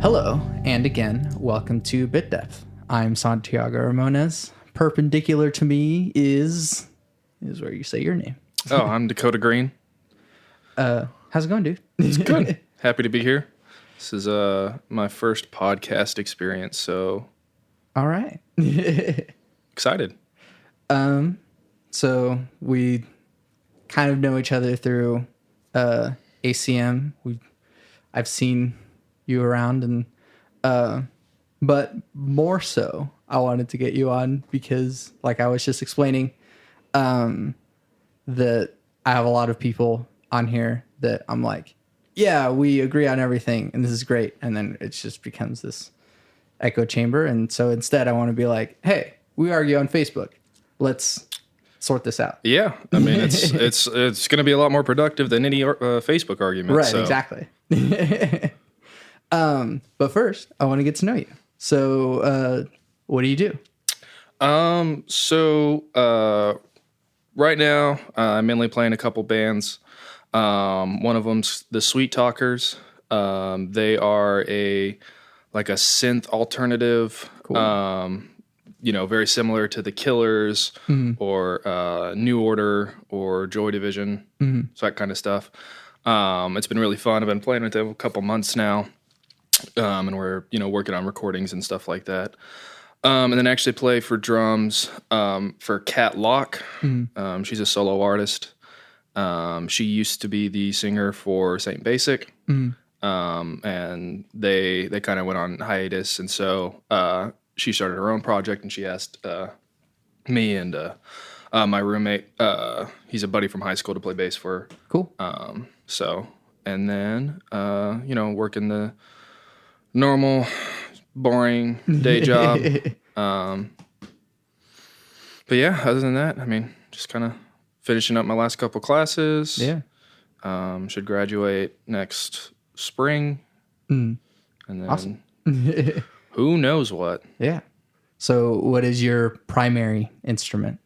Hello, and again, welcome to Bit Depth. I'm Santiago Ramones. Perpendicular to me is where you say your name. Oh, I'm Dakota Green. How's it going, dude? It's good. Happy to be here. This is my first podcast experience, so All right. excited. So we kind of know each other through ACM. I've seen you around, and but more so, I wanted to get you on because, like I was just explaining, that I have a lot of people on here that I'm like, yeah, we agree on everything, and this is great, and then it just becomes this echo chamber. And so instead, I want to be like, hey, we argue on Facebook. Let's sort this out. Yeah, I mean it's going to be a lot more productive than any Facebook argument. Right, so. exactly. But first, I want to get to know you. So, what do you do? Right now, I'm mainly playing a couple bands. One of them's the Sweet Talkers. They are a synth alternative. Cool. Very similar to the Killers or New Order or Joy Division, so that kind of stuff. It's been really fun. I've been playing with them a couple months now, and we're working on recordings and stuff like that. And then actually play for drums for Kat Locke. She's a solo artist. She used to be the singer for Saint Basic, and they kind of went on hiatus, and so she started her own project, and she asked me and my roommate, he's a buddy from high school, to play bass for her. Cool. And then working the normal, boring day job. But yeah, other than that, I mean, just kind of finishing up my last couple classes. Yeah. Should graduate next spring. And then Awesome. who knows what? Yeah. So what is your primary instrument?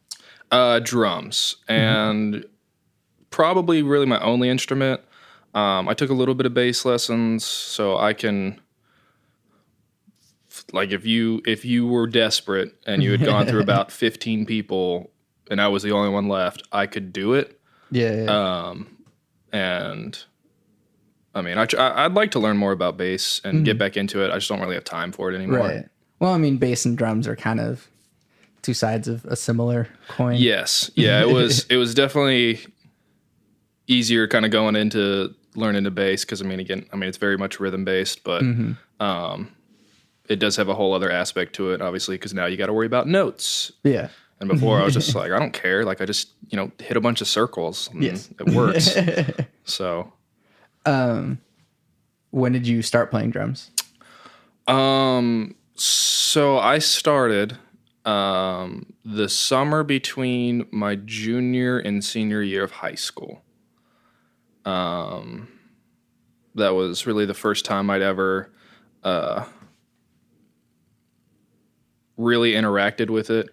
Drums. And probably really my only instrument. I took a little bit of bass lessons, so I can, like, if you were desperate and you had gone through about 15 people and I was the only one left, I could do it. Yeah. And I mean, I'd like to learn more about bass and get back into it. I just don't really have time for it anymore. Right. Well, I mean, bass and drums are kind of two sides of a similar coin. Yes. Yeah, it was definitely easier kind of going into learning the bass because, it's very much rhythm based, but it does have a whole other aspect to it, obviously, because now you got to worry about notes. Yeah. And before I was just like, I don't care. Like, I just, hit a bunch of circles and Yes. it works. So. When did you start playing drums? So I started the summer between my junior and senior year of high school. That was really the first time I'd ever really interacted with it.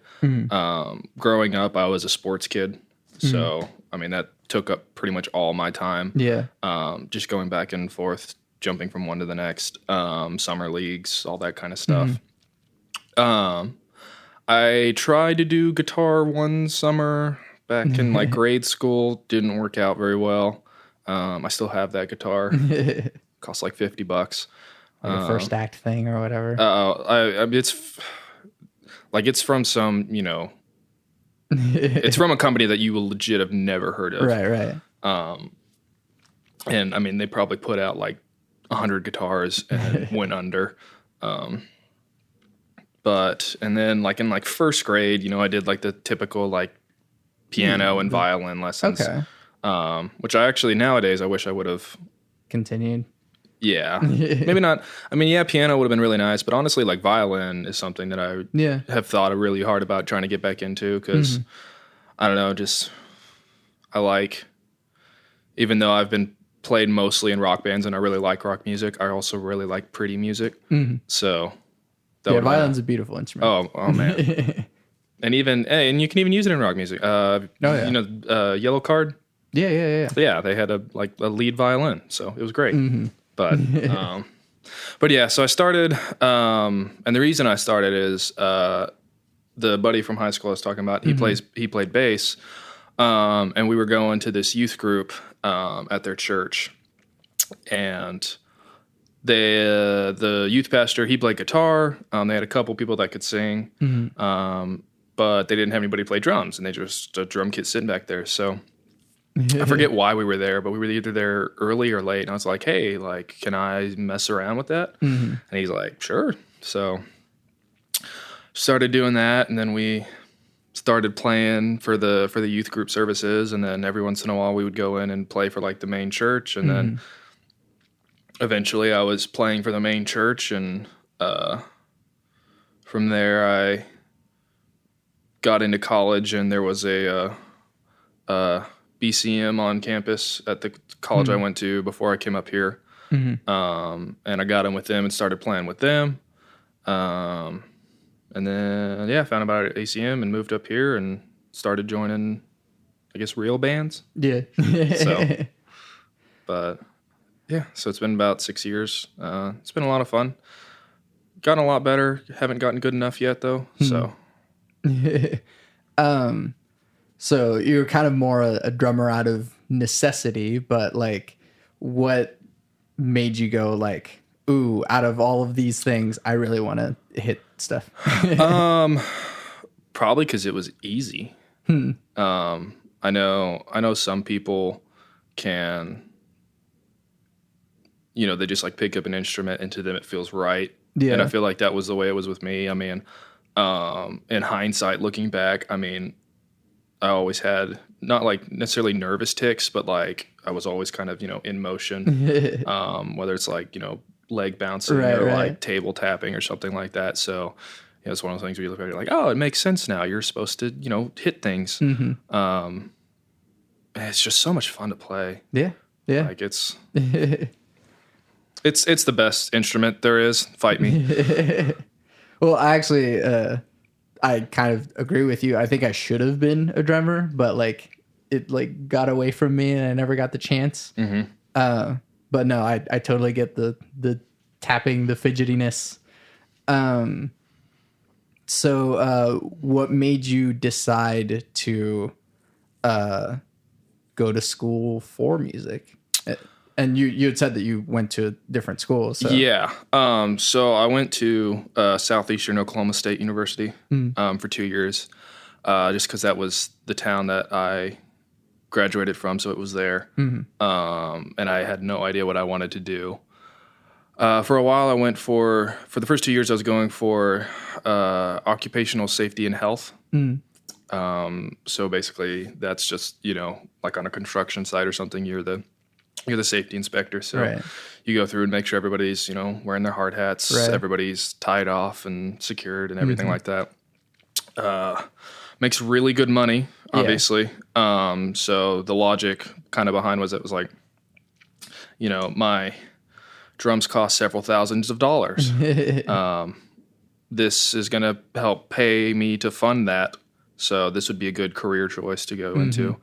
Growing up, I was a sports kid. So, that took up pretty much all my time. Yeah. Just going back and forth, jumping from one to the next, summer leagues, all that kind of stuff. I tried to do guitar one summer back in grade school. Didn't work out very well. I still have that guitar. Costs like $50. Like a first act thing or whatever. It's from some, it's from a company that you will legit have never heard of. Right. And they probably put out like 100 guitars and went under. And then in first grade, I did like the typical piano and violin lessons. Okay. Which I actually nowadays I wish I would have continued. Yeah. Maybe not. Piano would have been really nice, but honestly, violin is something that I have thought really hard about trying to get back into because, I don't know, even though I've been played mostly in rock bands and I really like rock music, I also really like pretty music. So, violin's a beautiful instrument. Oh man. And you can even use it in rock music. Yellow Card. Yeah. Yeah, they had a lead violin, so it was great. But But yeah, so I started, and the reason I started is the buddy from high school I was talking about. He played bass, and we were going to this youth group at their church, and the youth pastor, he played guitar. They had a couple people that could sing, but they didn't have anybody play drums, and they just a drum kit sitting back there. So I forget why we were there, but we were either there early or late. And I was like, hey, like, can I mess around with that? And he's like, sure. So started doing that, and then we started playing for the youth group services, and then every once in a while we would go in and play for like the main church, and then eventually I was playing for the main church, and from there I got into college, and there was a BCM on campus at the college I went to before I came up here. And I got in with them and started playing with them. And then, yeah, found about ACM and moved up here and started joining, I guess, real bands. Yeah. So, but yeah, so it's been about 6 years. It's been a lot of fun. Gotten a lot better. Haven't gotten good enough yet, though. So, so you're kind of more a drummer out of necessity, but like, what made you go like, ooh, out of all of these things, I really want to hit stuff? Probably because it was easy. I know some people can, they just like pick up an instrument and to them it feels right. Yeah. And I feel like that was the way it was with me. I mean, in hindsight, looking back, I mean, I always had not like necessarily nervous tics, but like I was always kind of, in motion, whether it's like, leg bouncing or like table tapping or something like that. So it's one of those things where you look at it like, oh, it makes sense now. You're supposed to, hit things. It's just so much fun to play. Yeah. Yeah. Like it's the best instrument there is. Fight me. Well, actually, I kind of agree with you. I think I should have been a drummer, but like it like got away from me and I never got the chance. But no, I totally get the tapping, the fidgetiness. So what made you decide to go to school for music? And you had said that you went to a different school. So. Yeah. So I went to Southeastern Oklahoma State University for 2 years, just because that was the town that I graduated from. So it was there. And I had no idea what I wanted to do. For a while, I went for the first 2 years, I was going for occupational safety and health. So basically, that's just, like on a construction site or something, you're the safety inspector. So you go through and make sure everybody's, wearing their hard hats, everybody's tied off and secured and everything like that. Makes really good money, obviously. So the logic kind of behind it was like, my drums cost several thousands of dollars. This is going to help pay me to fund that. So this would be a good career choice to go into.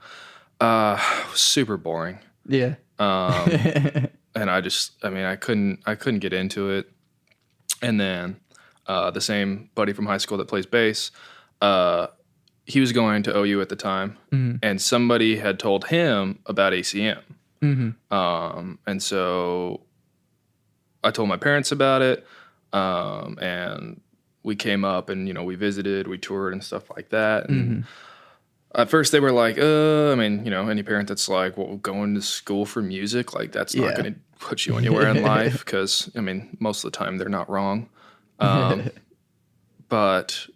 Super boring. Yeah. And I couldn't get into it. And then the same buddy from high school that plays bass, he was going to OU at the time, and somebody had told him about ACM. And so I told my parents about it, and we came up and, we visited, we toured and stuff like that. And at first they were like, any parent that's like, well, going to school for music, like that's not going to put you anywhere in life. Cause most of the time they're not wrong. But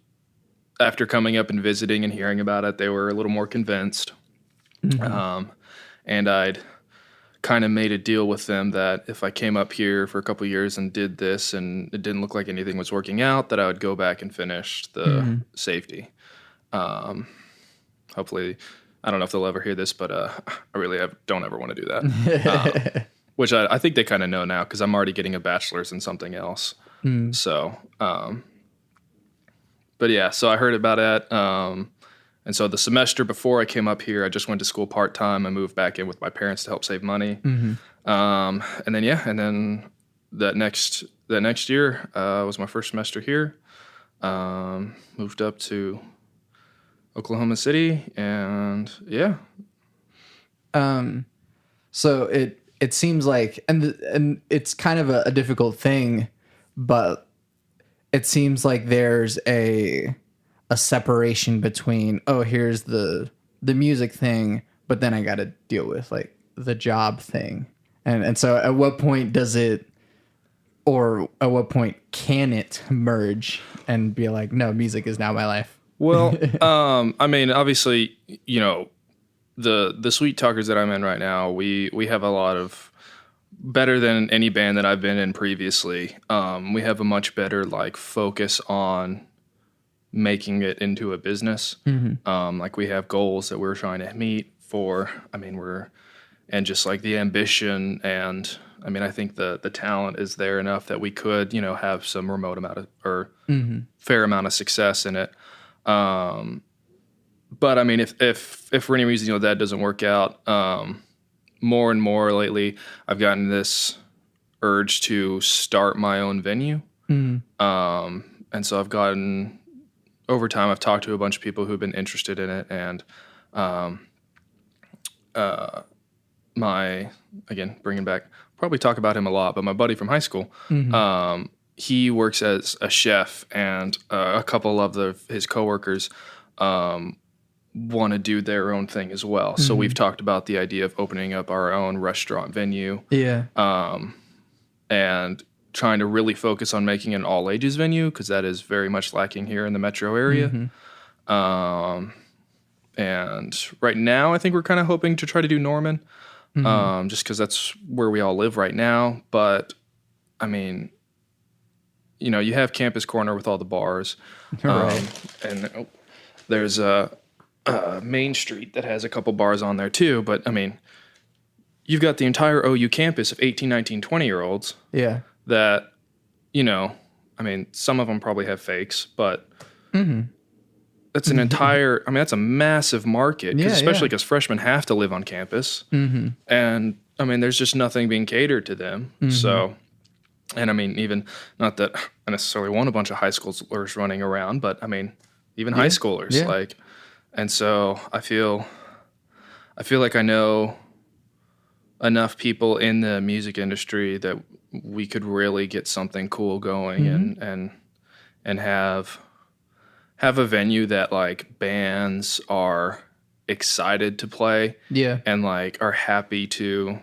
after coming up and visiting and hearing about it, they were a little more convinced. And I'd kind of made a deal with them that if I came up here for a couple of years and did this and it didn't look like anything was working out, that I would go back and finish the safety. Hopefully, I don't know if they'll ever hear this, but I really don't ever want to do that. Which I think they kind of know now because I'm already getting a bachelor's in something else. So, but yeah, so I heard about it. And so the semester before I came up here, I just went to school part-time. I moved back in with my parents to help save money. And then that next year was my first semester here. Moved up to Oklahoma City, and yeah. So it seems like, and it's kind of a difficult thing, but it seems like there's a separation between, oh, here's the music thing, but then I got to deal with like the job thing. And so at what point does it, or at what point can it merge and be like, no, music is now my life? Well, I mean, obviously, you know, the Sweet Talkers that I'm in right now, we have a lot of, better than any band that I've been in previously. We have a much better like focus on making it into a business. Like we have goals that we're trying to meet for, I mean, and just like the ambition, and I mean, I think the talent is there enough that we could, you know, have some remote amount of, or fair amount of success in it. But I mean, if for any reason, you know, that doesn't work out, more and more lately, I've gotten this urge to start my own venue. And so I've gotten, over time, I've talked to a bunch of people who've been interested in it. And again, bringing back, probably talk about him a lot, but my buddy from high school, he works as a chef, and a couple of his coworkers want to do their own thing as well. So we've talked about the idea of opening up our own restaurant venue. And trying to really focus on making an all ages venue, because that is very much lacking here in the metro area. And right now, I think we're kind of hoping to try to do Norman, just because that's where we all live right now. But I mean, you know, you have Campus Corner with all the bars, and there's a Main Street that has a couple bars on there too. But I mean, you've got the entire OU campus of 18, 19, 20-year-olds. Yeah. That, you know, I mean, some of them probably have fakes, but that's an entire, I mean, that's a massive market, especially because freshmen have to live on campus. And I mean, there's just nothing being catered to them. So, and I mean, even, not that I necessarily want a bunch of high schoolers running around, but I mean, even high schoolers, like, and so I feel like I know enough people in the music industry that we could really get something cool going and have a venue that like bands are excited to play and like are happy to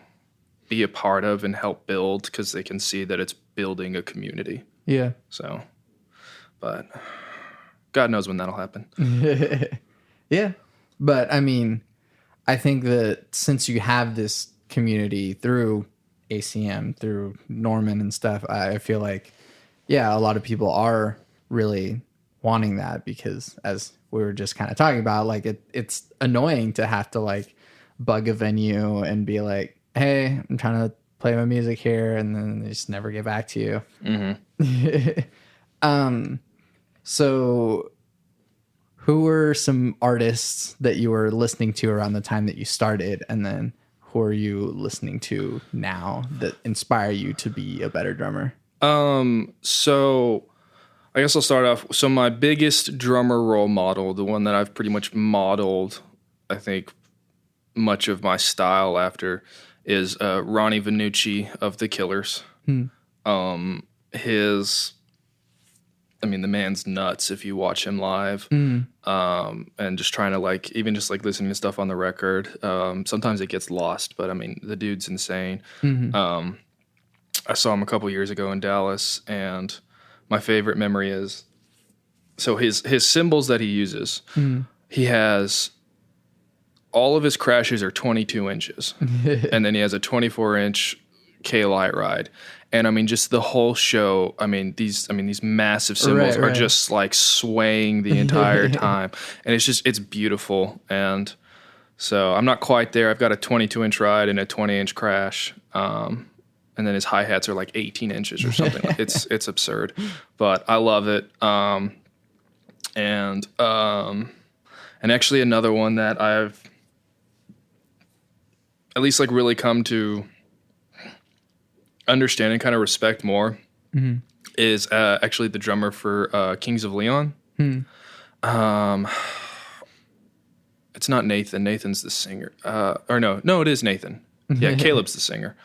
be a part of and help build, because they can see that it's building a community. So, but God knows when that'll happen. But I mean, I think that since you have this community through ACM, through Norman and stuff, I feel like, a lot of people are really wanting that, because as we were just kind of talking about, like it's annoying to have to like bug a venue and be like, hey, I'm trying to play my music here, and then they just never get back to you. So who were some artists that you were listening to around the time that you started, and then who are you listening to now that inspire you to be a better drummer? So I guess I'll start off. So my biggest drummer role model, the one that I've pretty much modeled, I think, much of my style after, is Ronnie Vannucci of The Killers. The man's nuts if you watch him live. And just trying to like, even just like listening to stuff on the record, sometimes it gets lost, but I mean, the dude's insane. I saw him a couple years ago in Dallas, and my favorite memory is, so his cymbals that he uses, he has, all of his crashes are 22 inches, and then he has a 24-inch K-Light ride. And I mean, just the whole show, these massive cymbals are just like swaying the entire time. And it's beautiful. And so I'm not quite there. I've got a 22-inch ride and a 20-inch crash. And then his hi-hats are like 18 inches or something. It's absurd, but I love it. And actually another one that I've at least like really come to understand and kind of respect more is actually the drummer for Kings of Leon. Um, it's not Nathan. Nathan's the singer. Or no, it is Nathan. Yeah, Caleb's the singer.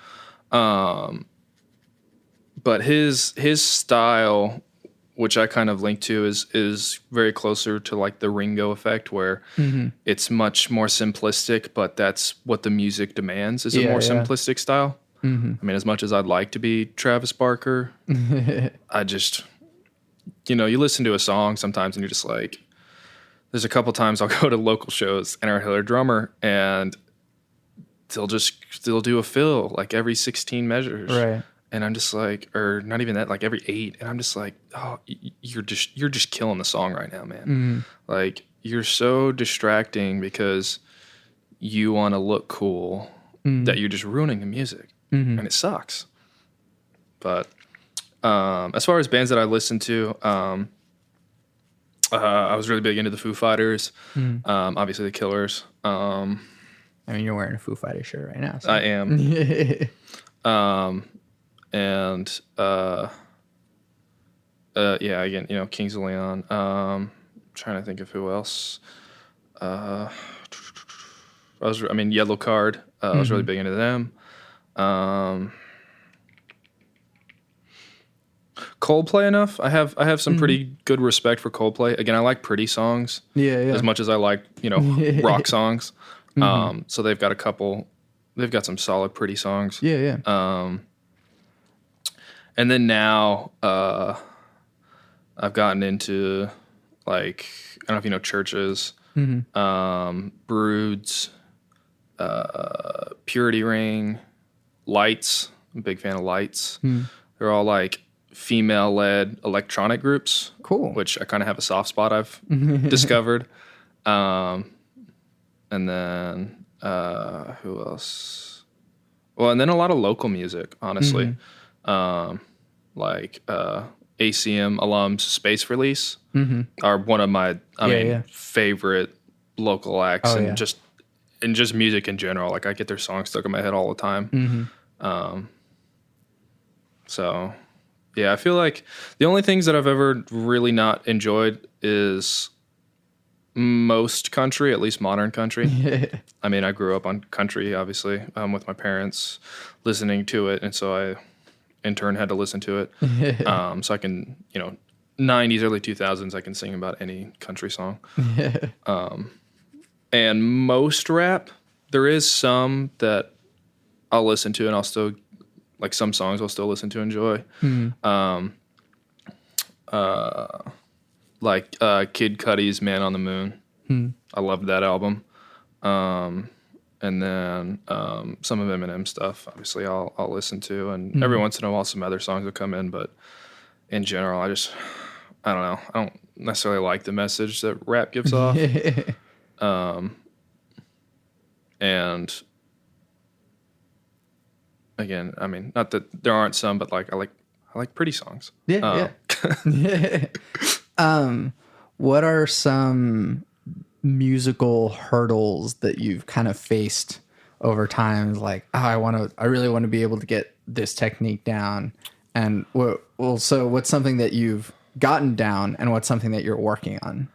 But his style, which I kind of link to, is very closer to like the Ringo effect, where it's much more simplistic, but that's what the music demands, is a more simplistic style. I mean, as much as I'd like to be Travis Barker, I just, you listen to a song sometimes and you're just like, there's a couple times I'll go to local shows and our Hiller drummer and they'll do a fill like every 16 measures. Right. And I'm just like, or not even that, like every 8. And I'm just like, oh, you're just killing the song right now, man. Like, you're so distracting because you want to look cool that you're just ruining the music. And it sucks. But as far as bands that I listen to, I was really big into the Foo Fighters, obviously the Killers. I mean, you're wearing a Foo Fighters shirt right now. So. I am. And again, Kings of Leon. Trying to think of who else. Yellow Card. I was really big into them. Coldplay enough. I have some pretty good respect for Coldplay. Again, I like pretty songs. Yeah. As much as I like, rock songs. So they've got some solid pretty songs. Yeah. And then now I've gotten into, like, I don't know if you know Churches, Broods, Purity Ring, Lights. I'm a big fan of Lights. They're all like female-led electronic groups. Cool. Which I kind of have a soft spot I've discovered. And then who else? Well, and then a lot of local music, honestly. Like ACM alums Space Release are one of my favorite local acts, and just music in general. Like, I get their songs stuck in my head all the time. So yeah, I feel like the only things that I've ever really not enjoyed is most country, at least modern country. I mean, I grew up on country, obviously, with my parents listening to it, and so I in turn had to listen to it. So I can, 90s, early 2000s, I can sing about any country song. And most rap, there is some that I'll listen to and I'll still, like, some songs I'll still listen to and enjoy. Like Kid Cudi's Man on the Moon. I loved that album. And then some of Eminem stuff, obviously, I'll listen to. And every once in a while, some other songs will come in. But in general, I don't know. I don't necessarily like the message that rap gives off. And again, I mean, not that there aren't some, but like I like pretty songs. Yeah. What are some musical hurdles that you've kind of faced over time? Like, I really want to be able to get this technique down. And so what's something that you've gotten down, and what's something that you're working on?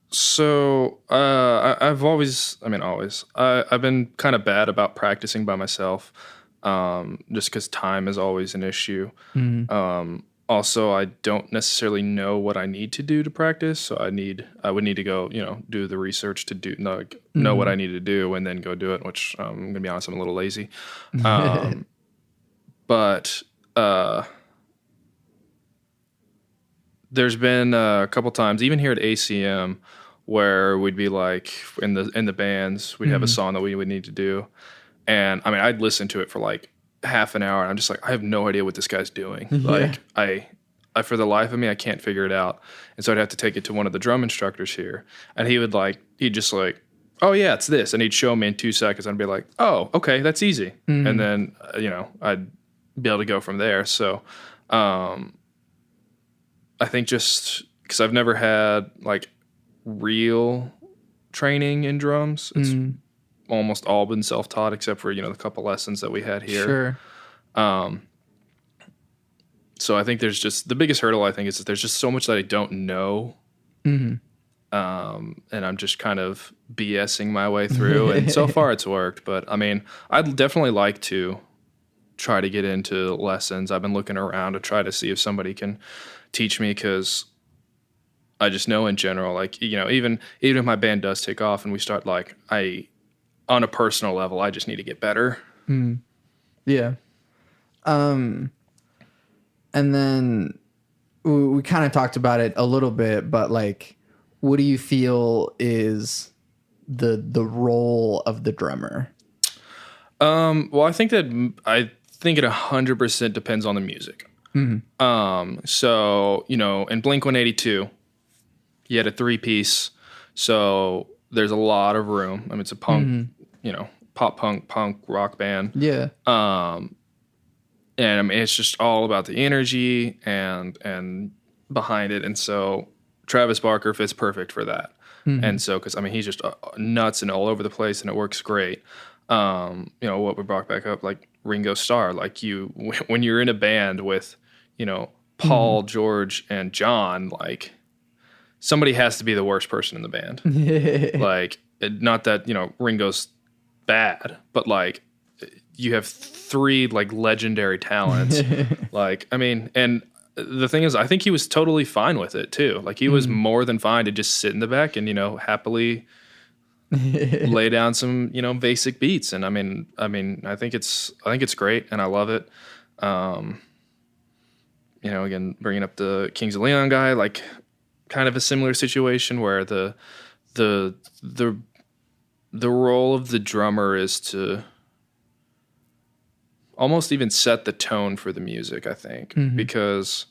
So I've always I've been kind of bad about practicing by myself, just because time is always an issue. Also, I don't necessarily know what I need to do to practice, so I would need to go, do the research to know what I need to do and then go do it. Which I'm gonna be honest, I'm a little lazy. But there's been a couple times, even here at ACM, where we'd be like in the bands, we'd have a song that we would need to do, and I mean, I'd listen to it for like half an hour, and I'm just like, I have no idea what this guy's doing. Like, I for the life of me, I can't figure it out, and so I'd have to take it to one of the drum instructors here, and he'd just like, oh yeah, it's this, and he'd show me in 2 seconds, and I'd be like, oh, okay, that's easy, and then I'd be able to go from there. So I think just because I've never had like real training in drums, it's almost all been self-taught except for, the couple lessons that we had here. Sure. So I think there's just the biggest hurdle, I think, is that there's just so much that I don't know. Mm-hmm. And I'm just kind of BSing my way through. And so far it's worked. But I mean, I'd definitely like to try to get into lessons. I've been looking around to try to see if somebody can teach me, because I just know in general, like, even if my band does take off and we start, like, on a personal level, I just need to get better. Mm. Yeah. And then we kind of talked about it a little bit, but like, what do you feel is the role of the drummer? Well, I think it 100% depends on the music. Mm-hmm. So, in Blink-182, you had a 3-piece, so there's a lot of room. I mean, it's a punk, pop punk rock band. Yeah. And I mean, it's just all about the energy and behind it. And so Travis Barker fits perfect for that. Mm-hmm. And so, because I mean, he's just nuts and all over the place, and it works great. What we brought back up, like Ringo Starr, like when you're in a band with, Paul, mm-hmm. George, and John, like somebody has to be the worst person in the band. Like, not that, Ringo's bad, but like you have 3 like legendary talents. Like, I mean, and the thing is, I think he was totally fine with it too. Like, he was more than fine to just sit in the back and, happily lay down some, basic beats. And I mean, I think it's great, and I love it. Again, bringing up the Kings of Leon guy, like kind of a similar situation where the role of the drummer is to almost even set the tone for the music, I think, mm-hmm. because,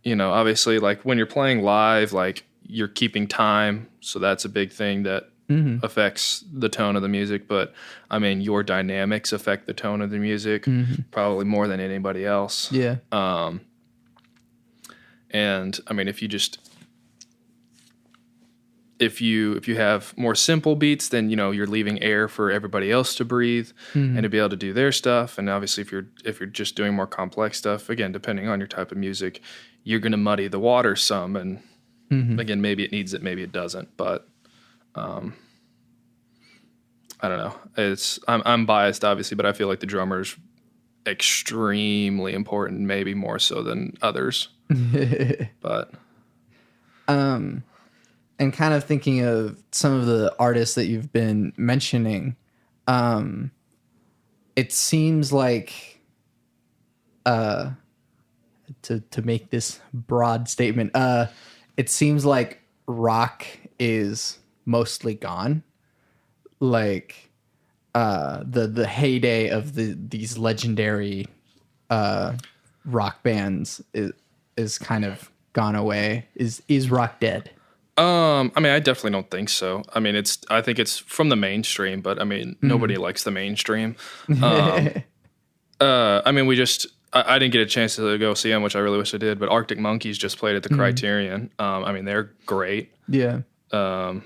obviously, like when you're playing live, like you're keeping time. So that's a big thing that mm-hmm. affects the tone of the music. But I mean, your dynamics affect the tone of the music mm-hmm. probably more than anybody else. Yeah. And I mean, if you have more simple beats, then you're leaving air for everybody else to breathe mm-hmm. and to be able to do their stuff. And obviously, if you're just doing more complex stuff, again, depending on your type of music, you're going to muddy the water some. And mm-hmm. again, maybe it needs it, maybe it doesn't. But I don't know. I'm biased, obviously, but I feel like the drummer's extremely important, maybe more so than others. But and kind of thinking of some of the artists that you've been mentioning, it seems like, to make this broad statement, it seems like rock is mostly gone. Like, the heyday of these legendary rock bands is kind of gone away. Is rock dead? I mean, I definitely don't think so. I mean, I think it's from the mainstream, but I mean, nobody likes the mainstream. I mean, I didn't get a chance to go see them, which I really wish I did, but Arctic Monkeys just played at the Criterion. I mean, they're great. Yeah. Although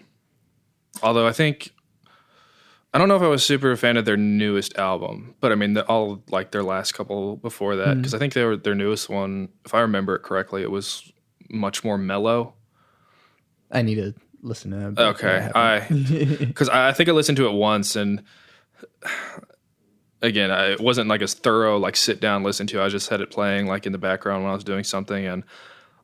I don't know if I was super a fan of their newest album, but I mean, all like their last couple before that, because I think their newest one, if I remember it correctly, it was much more mellow. I need to listen to that. Okay. Because I think I listened to it once, and again, it wasn't like a thorough, like sit down listen to. I just had it playing like in the background when I was doing something, and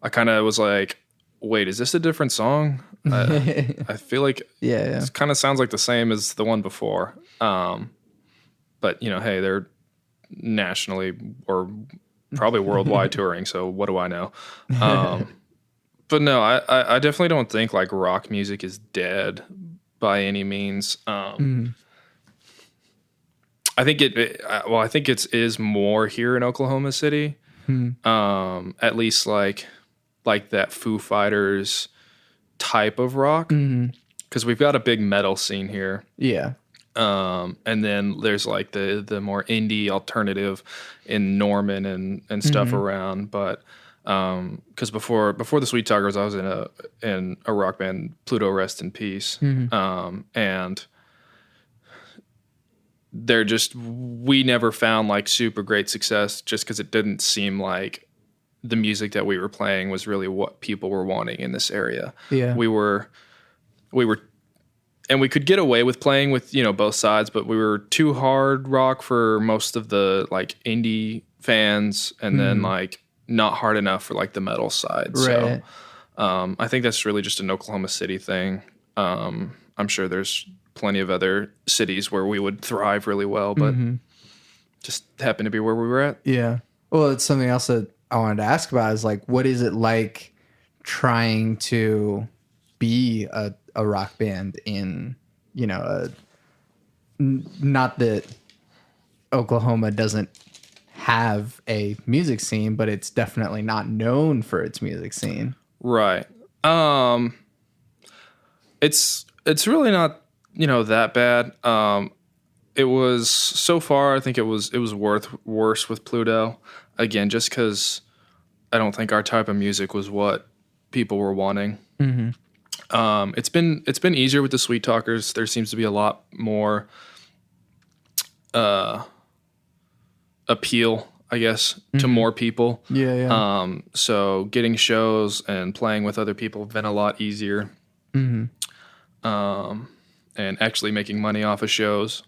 I kind of was like, wait, is this a different song? I feel like it kind of sounds like the same as the one before. But hey, they're nationally or probably worldwide touring, so what do I know? But no, I definitely don't think like rock music is dead by any means. I think I think it is more here in Oklahoma City. At least like that Foo Fighters type of rock, because we've got a big metal scene here. Yeah. And then there's like the more indie alternative in Norman and stuff around, but. Because before the Sweet Talkers, I was in a rock band, Pluto Rest in Peace, and we never found like super great success just because it didn't seem like the music that we were playing was really what people were wanting in this area. Yeah. We were, and we could get away with playing with, both sides, but we were too hard rock for most of the like indie fans, and then like not hard enough for like the metal side. Right. So I think that's really just an Oklahoma City thing. I'm sure there's plenty of other cities where we would thrive really well, but just happened to be where we were at. Yeah. Well, it's something else that I wanted to ask about is like, what is it like trying to be a rock band in, not that Oklahoma doesn't have a music scene, but it's definitely not known for its music scene. Right. It's really not, that bad. It was so far, I think it was worse with Pluto. Again, just because I don't think our type of music was what people were wanting. It's been easier with the Sweet Talkers. There seems to be a lot more appeal, I guess, to more people. Yeah. So getting shows and playing with other people have been a lot easier. And actually making money off of shows.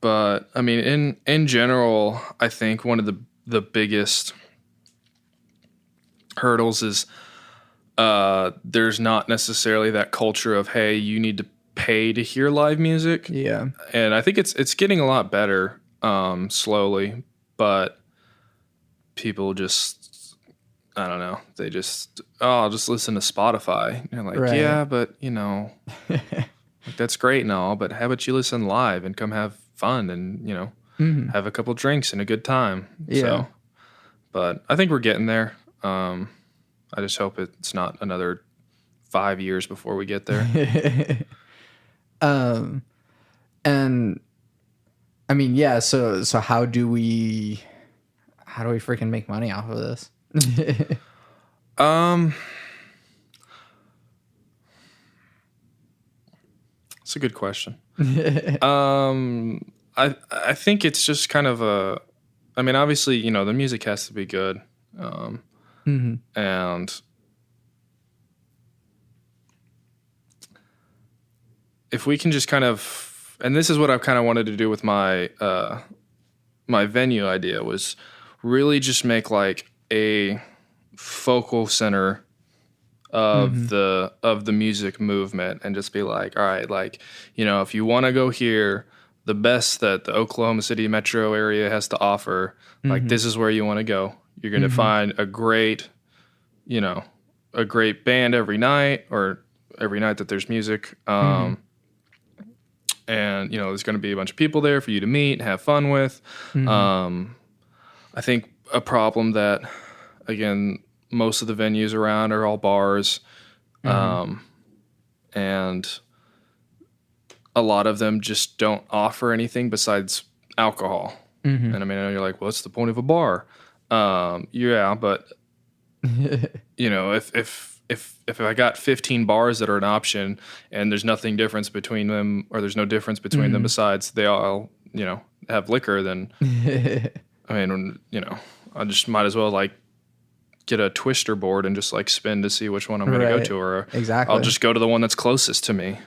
But I mean, in general, I think one of the biggest hurdles is there's not necessarily that culture of, hey, you need to pay to hear live music. Yeah. And I think it's getting a lot better slowly, but people just, I don't know, they just, I'll just listen to Spotify. And you're like, Right. yeah, but like, that's great and all, but how about you listen live and come have fun and, have a couple drinks and a good time. Yeah. So, but I think we're getting there. I just hope it's not another 5 years before we get there. And I mean, yeah, so how do we freaking make money off of this? It's a good question. I think it's just kind of obviously, the music has to be good. And if we can just kind of, and this is what I've kind of wanted to do with my my venue idea, was really just make like a focal center of the music movement, and just be like, all right, like, if you want to go here, the best that the Oklahoma City metro area has to offer, like, this is where you want to go. You're going to find a great band every night, or every night that there's music. And, there's going to be a bunch of people there for you to meet and have fun with. I think a problem that, again, most of the venues around are all bars. And a lot of them just don't offer anything besides alcohol. And I mean, you're like, well, what's the point of a bar? Yeah, but if I got 15 bars that are an option and there's nothing difference between them, or there's no difference between them besides they all, have liquor, then I mean, I just might as well like get a twister board and just like spin to see which one I'm going to go to, or exactly. I'll just go to the one that's closest to me.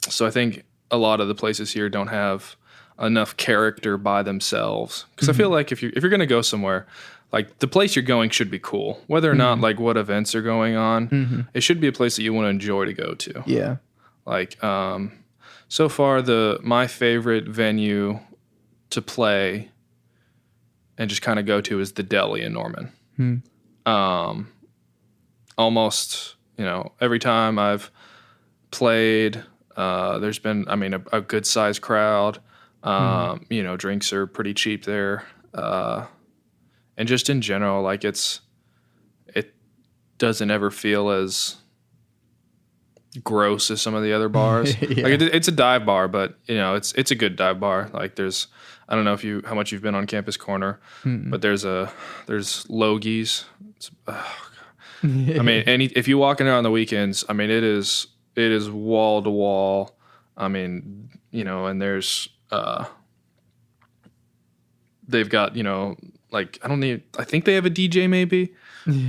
So I think a lot of the places here don't have enough character by themselves, because I feel like if you're going to go somewhere, like, the place you're going should be cool, whether or not like what events are going on. It should be a place that you want to enjoy to go to. Yeah. Like, so far my favorite venue to play and just kind of go to is the Deli in Norman. Almost, every time I've played, there's been, a good sized crowd. Drinks are pretty cheap there. And just in general, like, it doesn't ever feel as gross as some of the other bars. Yeah. Like, it's a dive bar, but it's a good dive bar. Like, I don't know how much you've been on Campus Corner, but there's Logie's. I mean, if you walk in there on the weekends, I mean, it's is wall to wall. I mean, and there's they've got, like I think they have a DJ maybe,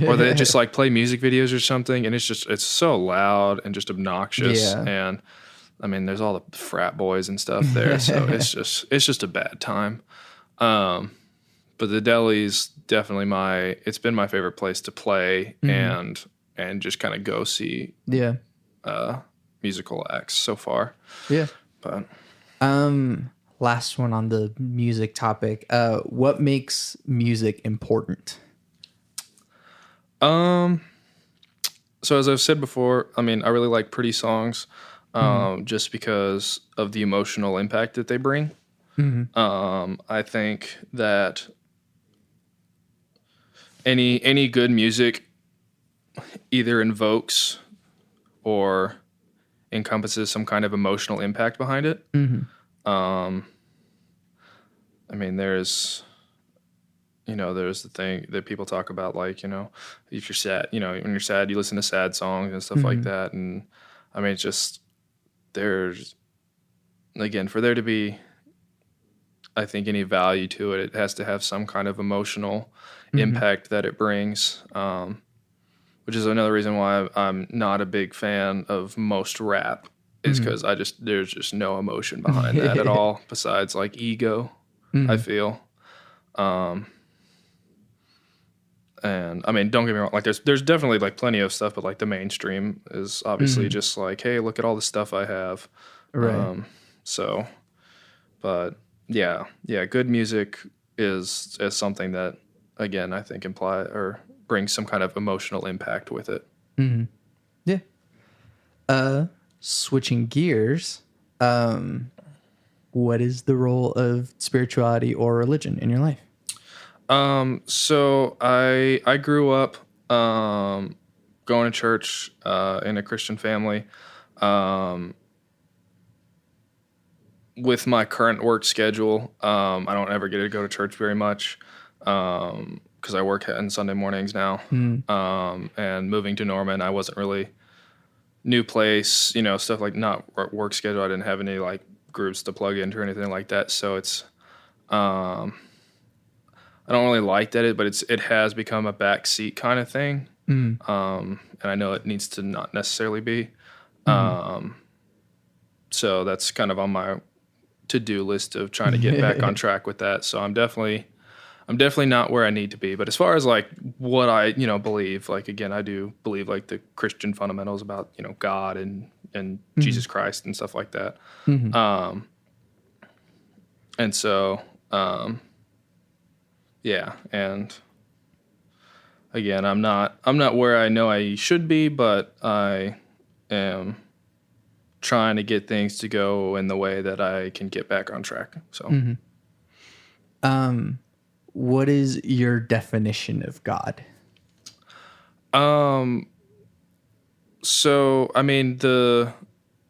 or they just like play music videos or something, and it's so loud and just obnoxious. Yeah. And I mean, there's all the frat boys and stuff there, so it's just a bad time. But the deli's definitely it's been my favorite place to play and just kind of go see musical acts so far. Yeah. But last one on the music topic. What makes music important? So as I've said before, I mean, I really like pretty songs, just because of the emotional impact that they bring. I think that any good music either invokes or encompasses some kind of emotional impact behind it. I mean, there's the thing that people talk about, like, if you're sad, when you're sad, you listen to sad songs and stuff like that. And I mean, it's just, there's, again, for there to be, I think, any value to it, it has to have some kind of emotional impact that it brings, which is another reason why I'm not a big fan of most rap, is because there's just no emotion behind that at all, besides like ego, I feel. And I mean, don't get me wrong, like there's definitely like plenty of stuff, but like the mainstream is obviously just like, hey, look at all the stuff I have. Right. So, but yeah, good music is something that, again, I think brings some kind of emotional impact with it. Yeah. Switching gears, what is the role of spirituality or religion in your life? So I grew up going to church in a Christian family. With my current work schedule, I don't ever get to go to church very much because I work on Sunday mornings now. And moving to Norman, I wasn't really new place, stuff like not work schedule. I didn't have any like groups to plug into or anything like that. So it's I don't really like that, but it has become a backseat kind of thing. And I know it needs to not necessarily be. So that's kind of on my to-do list of trying to get back on track with that. So I'm definitely not where I need to be. But as far as like what I, believe, like, again, I do believe like the Christian fundamentals about, God and Jesus Christ and stuff like that. And so, yeah. And again, I'm not where I know I should be, but I am trying to get things to go in the way that I can get back on track. So, what is your definition of God? So I mean the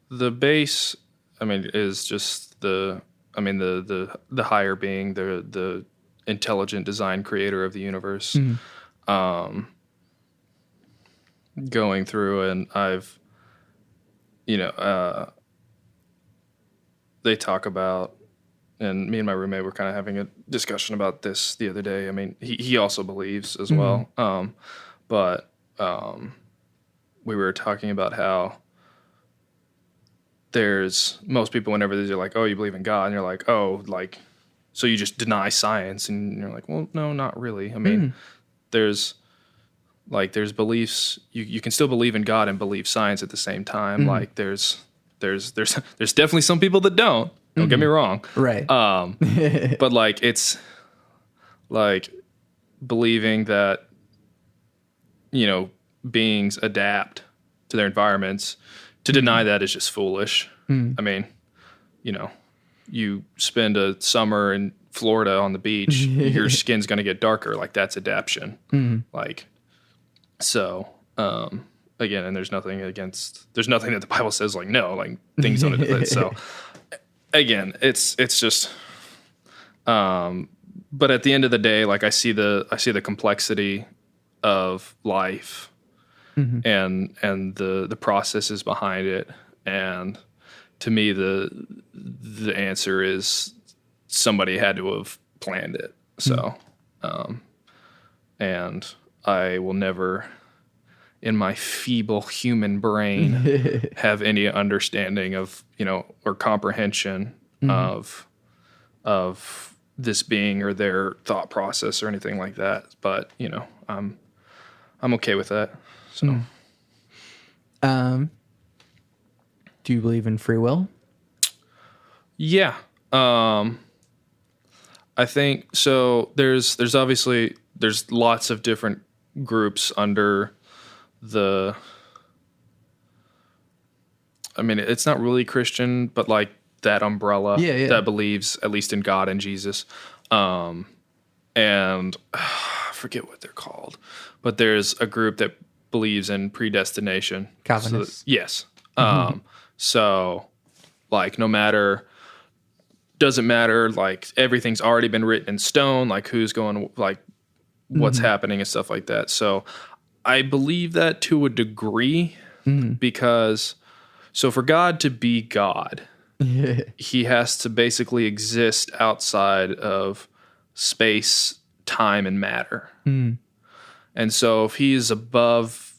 base, I mean, is just the higher being, the intelligent design creator of the universe. Going through, and I've they talk about, and me and my roommate were kind of having a discussion about this the other day. I mean, he also believes as well. But we were talking about how there's most people, whenever they're like, oh, you believe in God, and you're like, oh, like, so you just deny science, and you're like, well, no, not really. I mean, there's beliefs, you can still believe in God and believe science at the same time. Like there's definitely some people that don't get me wrong. Right. But like, it's like believing that, beings adapt to their environments. To deny that is just foolish. I mean, you spend a summer in Florida on the beach, your skin's going to get darker. Like, that's adaptation. Like, so, again, and there's nothing that the Bible says, like, no, like, things don't adapt. So, again, it's just, but at the end of the day, like, I see the complexity of life and the processes behind it. And to me, the answer is somebody had to have planned it. So, and I will never, in my feeble human brain, have any understanding of, or comprehension of this being or their thought process or anything like that. But, I'm okay with that. So, do you believe in free will? Yeah. I think so. There's obviously lots of different groups under it's not really Christian, but like that umbrella that believes at least in God and Jesus. And I forget what they're called, but there's a group that believes in predestination. Calvinists. So, yes. So like doesn't matter, like everything's already been written in stone, like who's going, like what's happening and stuff like that. So I believe that to a degree because for God to be God, he has to basically exist outside of space, time, and matter. And so if he is above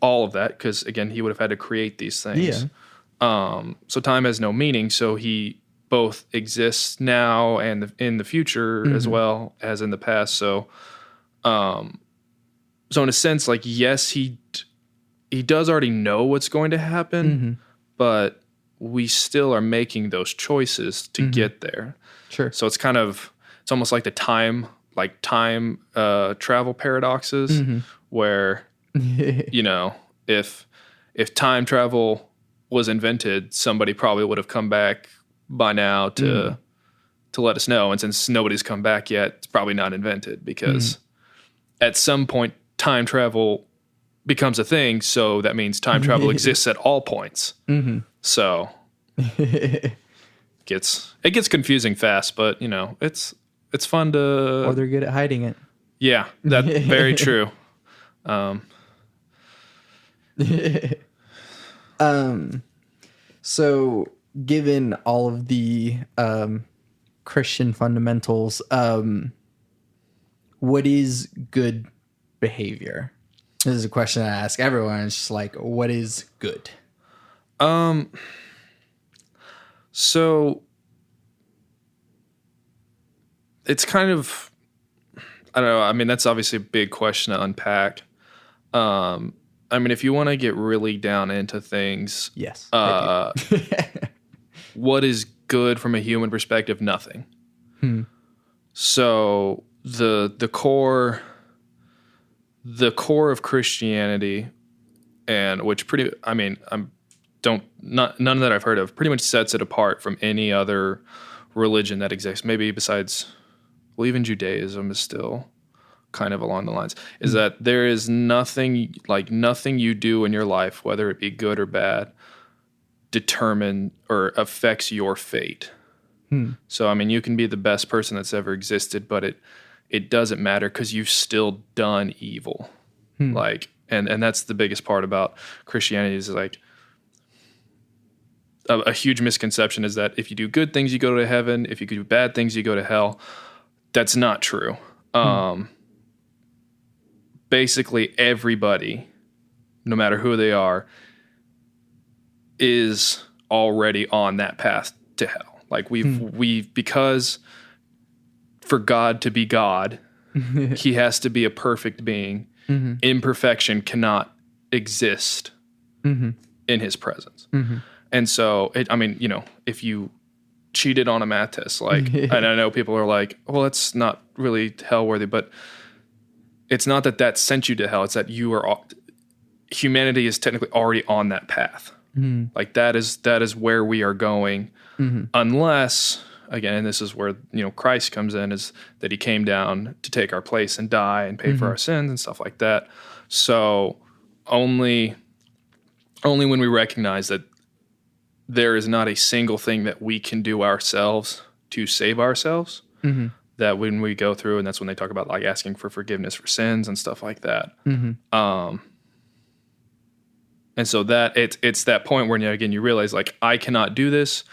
all of that, because again, he would have had to create these things. So time has no meaning. So he both exists now and in the future as well as in the past. So, in a sense, like, yes, he does already know what's going to happen, but we still are making those choices to get there. Sure. So it's almost like the time travel paradoxes where, if time travel was invented, somebody probably would have come back by now to let us know. And since nobody's come back yet, it's probably not invented because at some point time travel becomes a thing. So that means time travel exists at all points. So it gets confusing fast, but it's fun to, or they're good at hiding it. Yeah, that's very true. So given all of the Christian fundamentals, what is good behavior? This is a question I ask everyone. It's just like, what is good? So it's kind of, I don't know. I mean, that's obviously a big question to unpack. If you want to get really down into things, yes. What is good from a human perspective? Nothing. So the core of Christianity, and which none that I've heard of, pretty much sets it apart from any other religion that exists. Maybe besides, well, even Judaism is still kind of along the lines, is that there is nothing you do in your life, whether it be good or bad, determine or affects your fate. So, you can be the best person that's ever existed, but it doesn't matter because you've still done evil. And that's the biggest part about Christianity is like a huge misconception is that if you do good things, you go to heaven. If you do bad things, you go to hell. That's not true. Basically everybody, no matter who they are, is already on that path to hell. Like because for God to be God, he has to be a perfect being. Imperfection cannot exist in his presence. And so, if you cheated on a math test, and I know people are like, well, that's not really hell worthy, but it's not that sent you to hell. It's that humanity is technically already on that path. Like that is where we are going, unless, again, and this is where Christ comes in, is that he came down to take our place and die and pay for our sins and stuff like that. So only when we recognize that there is not a single thing that we can do ourselves to save ourselves, that when we go through, and that's when they talk about like asking for forgiveness for sins and stuff like that. And so that it's that point where, again, you realize, like, I cannot do this.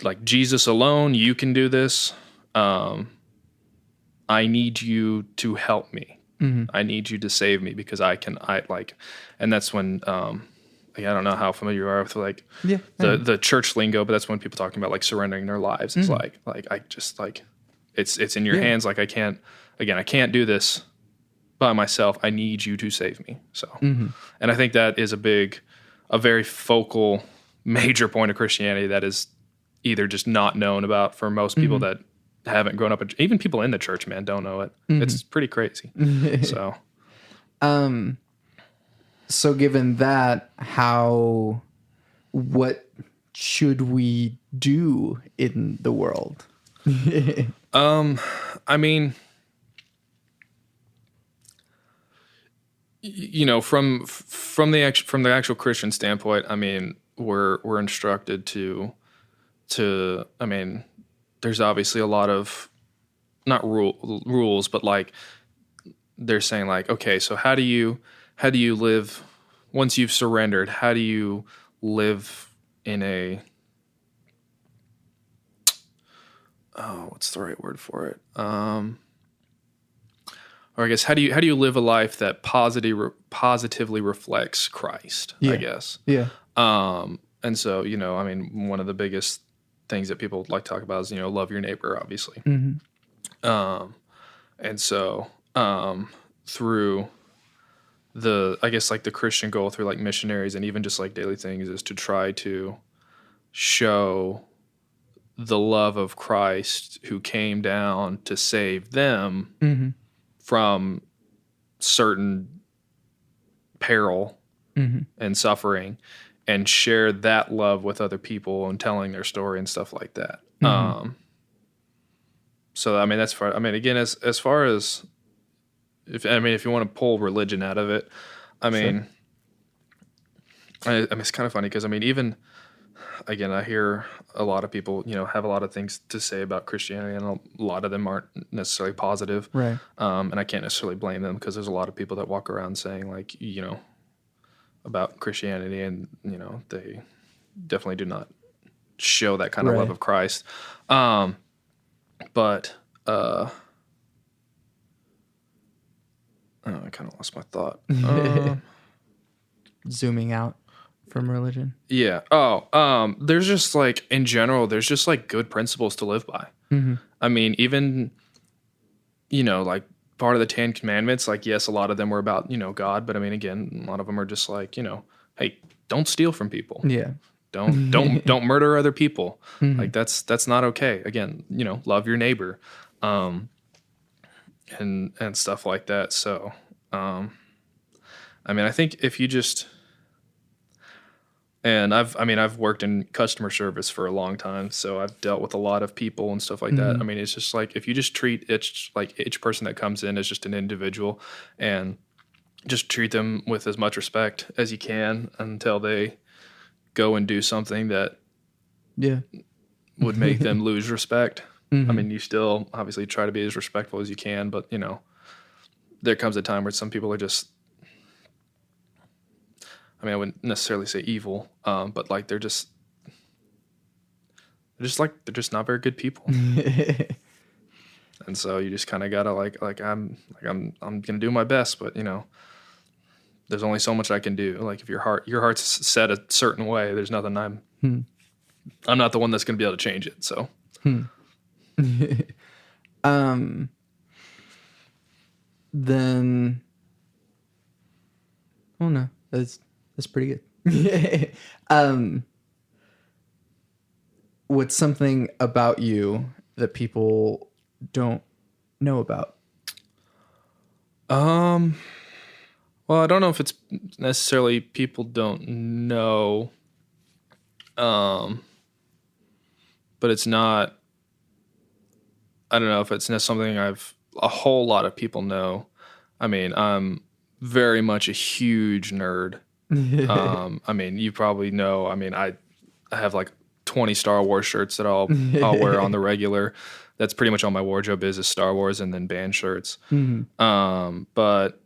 Like, Jesus alone, you can do this. I need you to help me. I need you to save me because and that's when, I don't know how familiar you are with like the church lingo, but that's when people talking about like surrendering their lives. It's like I just like, it's in your hands. Like I can't do this by myself. I need you to save me. So, and I think that is a very focal, major point of Christianity that is either just not known about for most people that haven't grown up. Even people in the church, man, don't know it. It's pretty crazy. So, so given that, what should we do in the world? I mean, from the actual Christian standpoint, I mean, we're instructed to I mean, there's obviously a lot of not rules, but like they're saying like, okay, so how do you live once you've surrendered? How do you live in what's the right word for it? Or I guess how do you live a life that positively reflects Christ? I guess. Yeah. And so, I mean, one of the biggest things that people like to talk about is, love your neighbor, obviously. And so, through I guess like the Christian goal through like missionaries and even just like daily things is to try to show the love of Christ who came down to save them from certain peril and suffering, and share that love with other people and telling their story and stuff like that. So, I mean, that's far. I mean, again, as far as if you want to pull religion out of it, I mean, it's kind of funny because I mean, even again, I hear a lot of people, have a lot of things to say about Christianity, and a lot of them aren't necessarily positive, right? And I can't necessarily blame them because there's a lot of people that walk around saying like, about Christianity, and they definitely do not show that kind of love of Christ. But I kind of lost my thought. Zooming out from religion. Yeah. There's just like in general, there's just like good principles to live by. I mean, even like part of the 10 Commandments, like, yes, a lot of them were about, God, but I mean, again, a lot of them are just like, hey, don't steal from people. Yeah. Don't murder other people. Like that's not okay. Again, love your neighbor. And stuff like that. So, I mean, I think if you just, and I've worked in customer service for a long time, so I've dealt with a lot of people and stuff like that. I mean, it's just like, if you just treat each person that comes in as just an individual and just treat them with as much respect as you can until they go and do something that would make them lose respect. I mean, you still obviously try to be as respectful as you can, but there comes a time where some people are just, I mean, I wouldn't necessarily say evil, but like they're just not very good people. And so you just kind of gotta I'm gonna do my best, but there's only so much I can do. Like if your heart's set a certain way, there's nothing I'm not the one that's gonna be able to change it. So. Then, oh no, that's pretty good. What's something about you that people don't know about? Well, I don't know if it's necessarily people don't know, but it's not. I don't know if it's something a whole lot of people know. I mean, I'm very much a huge nerd. I mean, you probably know. I mean, I have like 20 Star Wars shirts that I'll wear on the regular. That's pretty much all my wardrobe is Star Wars and then band shirts. But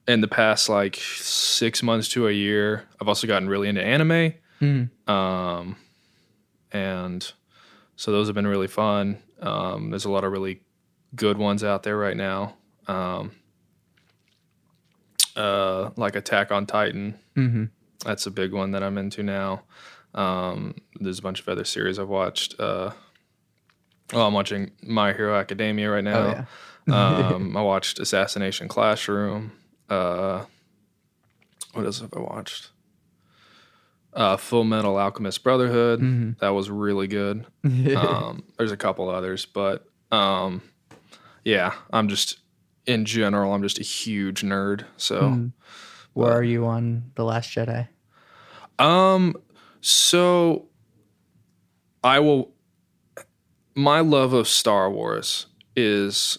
in the past like 6 months to a year, I've also gotten really into anime. And so those have been really fun. There's a lot of really good ones out there right now. Like Attack on Titan. That's a big one that I'm into now. There's a bunch of other series I've watched. I'm watching My Hero Academia right now. I watched Assassination Classroom. What else have I watched? Full Metal Alchemist Brotherhood. That was really good. There's a couple others, but yeah, in general, I'm just a huge nerd. So, where are you on The Last Jedi? So my love of Star Wars is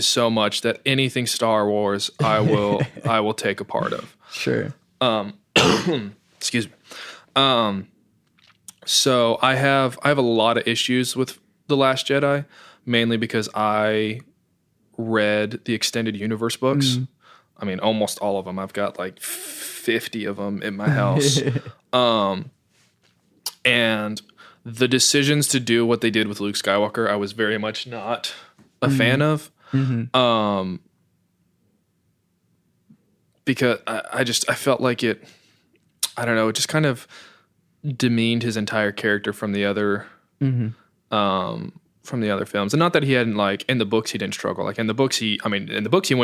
so much that anything Star Wars I will take a part of. Sure. Excuse me. So I have a lot of issues with The Last Jedi, mainly because I read the extended universe books. I mean, almost all of them. I've got like 50 of them in my house. And the decisions to do what they did with Luke Skywalker, I was very much not a fan of. Because I felt like it, I don't know, it just kind of demeaned his entire character from the other films. And not that he hadn't, like, in the books he didn't struggle. Like in the books he went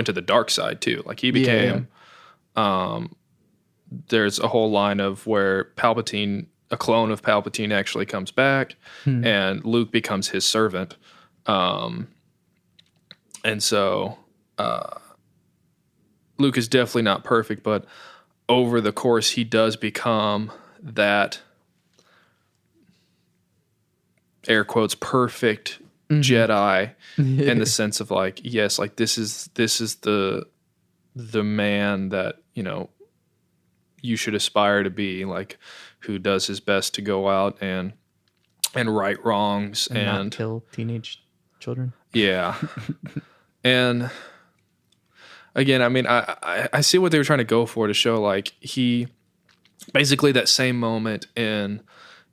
to the dark side too. Like he became there's a whole line of where Palpatine, a clone of Palpatine, actually comes back and Luke becomes his servant. And so Luke is definitely not perfect, but over the course he does become that, air quotes, perfect Jedi in the sense of like, yes, like this is the man that, you know, you should aspire to be, like, who does his best to go out and right wrongs and not kill teenage children. Yeah. And again, I mean, I see what they were trying to go for, to show like he basically that same moment in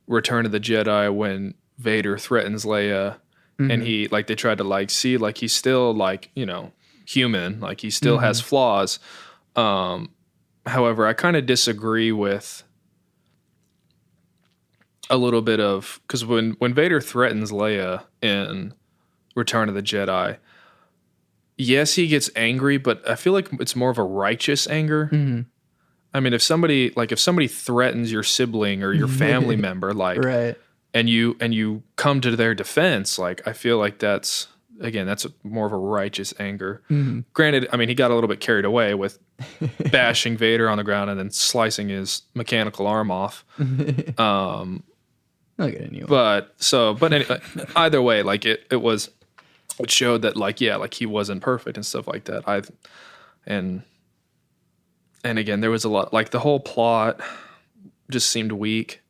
Return of the Jedi when Vader threatens Leia and he, like, they tried to like see like he's still, like, you know, human, like he still has flaws. However, I kind of disagree with a little bit of, because when Vader threatens Leia in Return of the Jedi, yes, he gets angry, but I feel like it's more of a righteous anger. I mean, if somebody threatens your sibling or your family member, like, right, and you come to their defense, like, I feel like that's more of a righteous anger. Granted, I mean, he got a little bit carried away with bashing Vader on the ground and then slicing his mechanical arm off. But anyway, either way, like it showed that, like, yeah, like he wasn't perfect and stuff like that. And again, there was a lot, like the whole plot just seemed weak.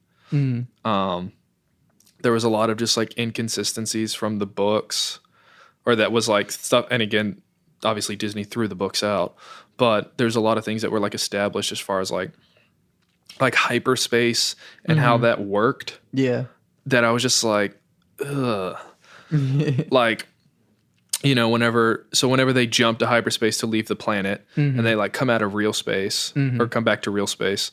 There was a lot of just like inconsistencies from the books, or that was like stuff. And again, obviously Disney threw the books out, but there's a lot of things that were like established as far as like hyperspace and how that worked. Yeah. That I was just like, ugh. Like, you know, whenever they jump to hyperspace to leave the planet and they like come out of real space or come back to real space,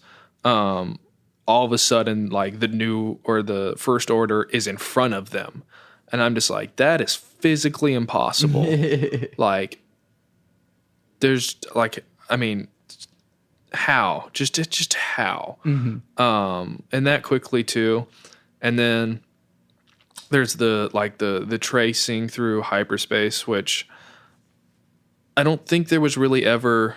all of a sudden, like the new or the First Order is in front of them. And I'm just like, that is physically impossible. Like, there's like, I mean, how? Just how? And that quickly too. And then there's the tracing through hyperspace, which I don't think there was really ever.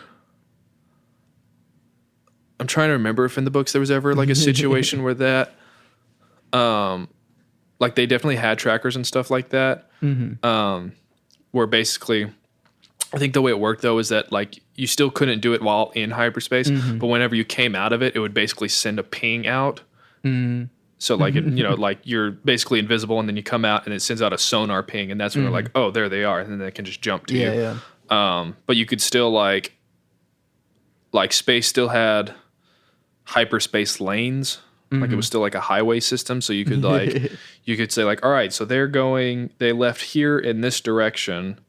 I'm trying to remember if in the books there was ever like a situation where that, like they definitely had trackers and stuff like that. Where basically, I think the way it worked though is that like you still couldn't do it while in hyperspace, but whenever you came out of it, it would basically send a ping out. So like, you know, like you're basically invisible and then you come out and it sends out a sonar ping and that's when they're like, oh, there they are. And then they can just jump to you. But you could still like space still had hyperspace lanes. Like it was still like a highway system. So you could like, you could say like, all right, so they left here in this direction.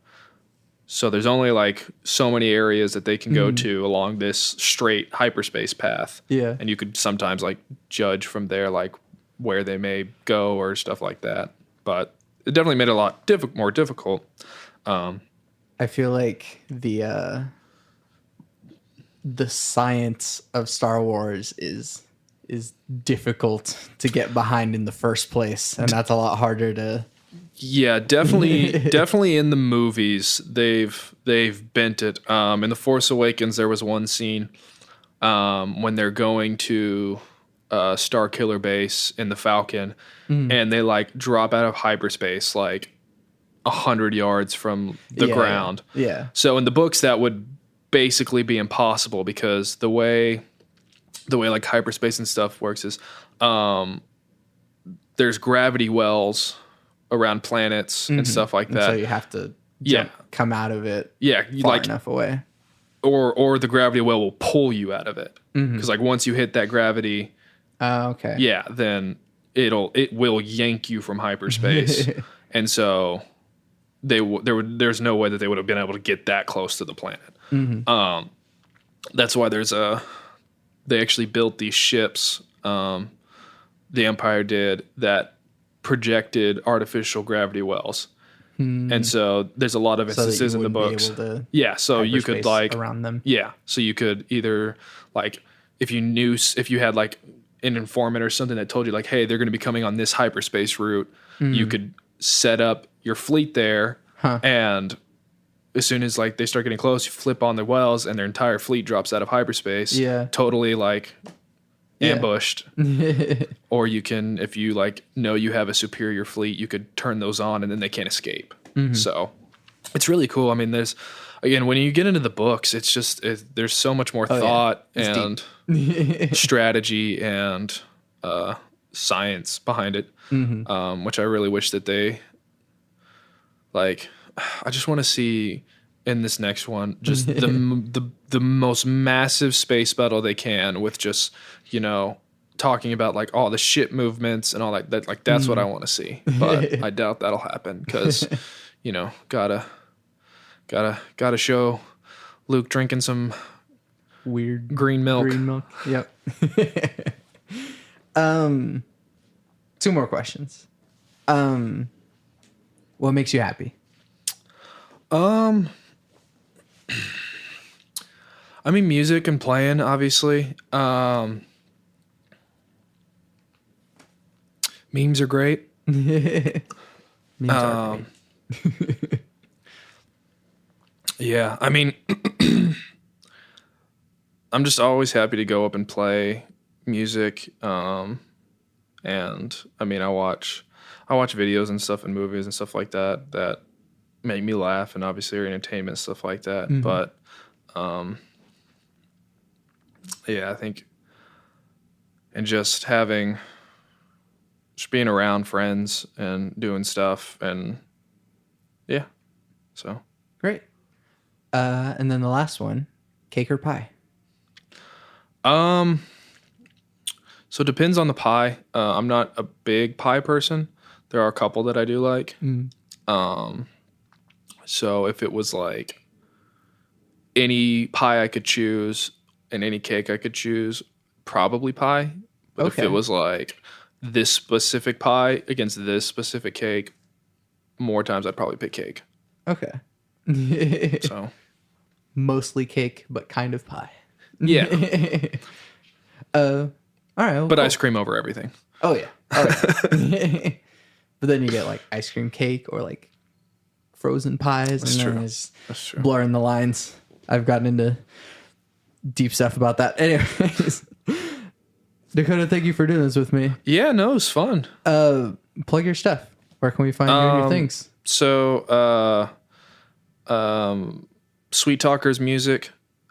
So there's only like so many areas that they can go to along this straight hyperspace path. Yeah. And you could sometimes like judge from there, like where they may go or stuff like that. But it definitely made it a lot more difficult. I feel like the science of Star Wars is difficult to get behind in the first place, and that's a lot harder to. Yeah, definitely in the movies they've bent it. In The Force Awakens, there was one scene when they're going to Star Killer Base in the Falcon, and they like drop out of hyperspace like 100 yards from the ground. Yeah. So in the books, that would basically be impossible because the way like hyperspace and stuff works is there's gravity wells around planets and stuff like that. So you have to come out of it far enough away. Or the gravity well will pull you out of it. Because like once you hit that gravity, then it will yank you from hyperspace. And so there's no way that they would have been able to get that close to the planet. That's why they actually built these ships, the Empire did, that projected artificial gravity wells. And so there's a lot of instances in the books. So you could like around them. Yeah. So you could either like if you had like an informant or something that told you like, hey, they're going to be coming on this hyperspace route, you could set up your fleet there, and as soon as like they start getting close, you flip on the wells and their entire fleet drops out of hyperspace. Yeah. Totally like ambushed. Or you can, if you like know you have a superior fleet, you could turn those on and then they can't escape. So it's really cool. I mean, there's, again, when you get into the books, it's just, there's so much more thought and strategy and science behind it, which I really wish that they, like, I just want to see in this next one just the most massive space battle they can with just, talking about like all the ship movements and all that like that's what I want to see. But I doubt that'll happen because, gotta show Luke drinking some weird green milk. Yep. 2 more questions. What makes you happy? I mean, music and playing, obviously. Memes are great. Memes are great. Yeah, I mean, I'm just always happy to go up and play music. And I mean, I watch videos and stuff and movies and stuff like that make me laugh, and obviously entertainment, stuff like that. But I think, and just being around friends and doing stuff, and so great. And then the last one, cake or pie? So it depends on the pie. I'm not a big pie person. There are a couple that I do like. So if it was like any pie I could choose and any cake I could choose, probably pie. But if it was like this specific pie against this specific cake, more times I'd probably pick cake. Okay. So mostly cake, but kind of pie. Yeah. All right. Well, but cool. Ice cream over everything. Oh yeah. All right. But then you get like ice cream cake or like frozen pies. That's and true. That's true. Blurring the lines. I've gotten into deep stuff about that. Anyways, Dakota, thank you for doing this with me. Yeah, no, it was fun. Plug your stuff. Where can we find you and your things? So, Sweet Talkers Music,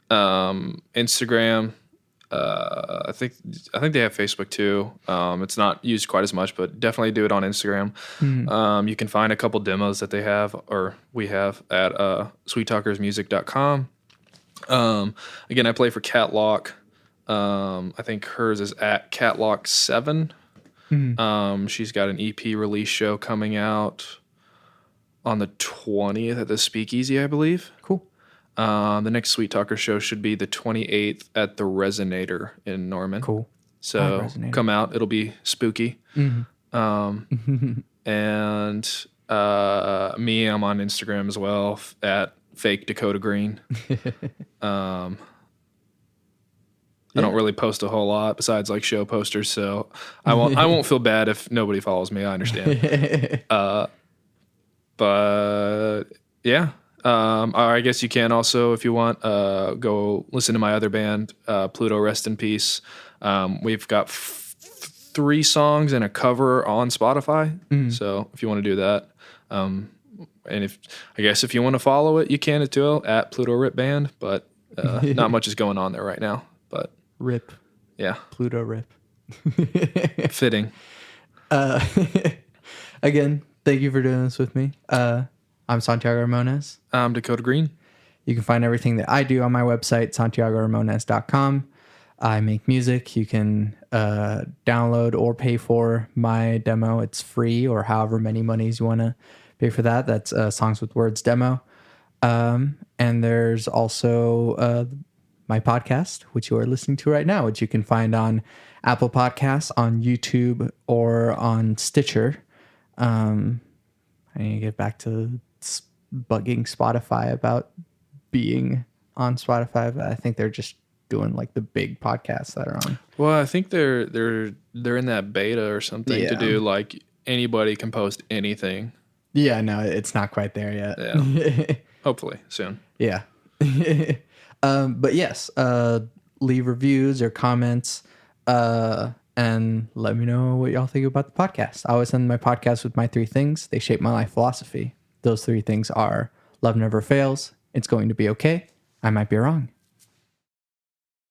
Instagram, I think they have Facebook too. It's not used quite as much, but definitely do it on Instagram. You can find a couple demos that they have, or we have, at sweettalkersmusic.com. Again, I play for Catlock. I think hers is at Catlock7. She's got an EP release show coming out on the 20th at the Speakeasy, I believe. Cool. The next Sweet Talker show should be the 28th at the Resonator in Norman. Cool. So come out. It'll be spooky. And me, I'm on Instagram as well at fake Dakota Green. I don't really post a whole lot besides like show posters, so I won't feel bad if nobody follows me. I understand. But yeah. I guess you can also, if you want, go listen to my other band, Pluto Rest in Peace. We've got 3 songs and a cover on Spotify. So if you want to do that, and if you want to follow it, you can too, at Pluto Rip Band. But not much is going on there right now. But Rip, yeah, Pluto Rip, fitting. Again, thank you for doing this with me. I'm Santiago Ramones. I'm Dakota Green. You can find everything that I do on my website, santiagoramones.com. I make music. You can download or pay for my demo. It's free, or however many monies you want to pay for that. That's Songs with Words demo. And there's also my podcast, which you are listening to right now, which you can find on Apple Podcasts, on YouTube, or on Stitcher. I need to get back to bugging Spotify about being on Spotify, but I think they're just doing like the big podcasts that are on. Well, I think they're in that beta or something to do like anybody can post anything. Yeah, no, it's not quite there yet. Yeah. Hopefully soon. Yeah. But yes, leave reviews or comments, and let me know what y'all think about the podcast. I always end my podcast with my 3 things. They shape my life philosophy. Those 3 things are: love never fails, it's going to be okay, I might be wrong.